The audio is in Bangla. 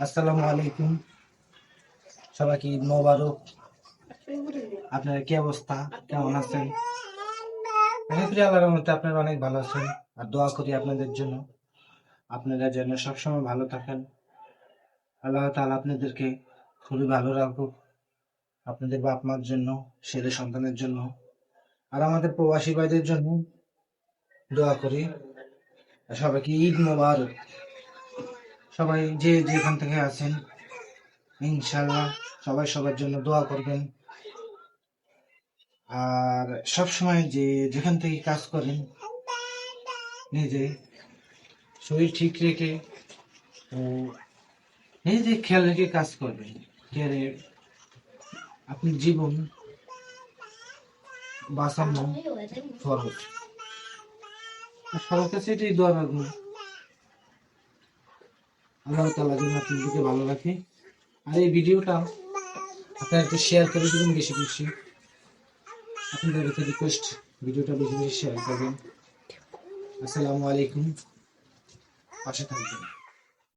আসসালামু আলাইকুম, সবাইকে ঈদ মোবারক। আপনার কি অবস্থা, কেমন আছেন? আল্লাহর রহমতে আপনারা অনেক ভালো আছেন। আর দোয়া করি আপনাদের জন্য, আপনারা যেন সবসময় ভালো থাকেন। আল্লাহ তাআলা আপনাদেরকে খুবই ভালো রাখুক, আপনাদের বাপ মার জন্য, ছেলে সন্তানের জন্য, আর আমাদের প্রবাসী ভাইদের জন্য দোয়া করি। আর সবাইকে ঈদ মোবারক। সবাই যে যেখান থেকে আছেন, ইনশাআল্লাহ সবাই সবার জন্য দোয়া করবেন। আর সবসময় যে যেখান থেকে কাজ করেন, নিজে শরীর ঠিক রেখে ও নিজে খেয়াল রেখে কাজ করবেন। খেয়ালে আপনি জীবন বাঁচানো ফরজ। আর সবার কাছে এটাই দোয়া রাখবো, আল্লাহ তাআলা যেন আপনাদেরকে ভালো রাখে। আর এই ভিডিওটা আপনারা একটু শেয়ার করে দেবেন বেশি বেশি। আপনাদের কাছে রিকোয়েস্ট, ভিডিওটা বেশি বেশি শেয়ার করবেন। আসসালামু আলাইকুম, পাশে থাকবেন।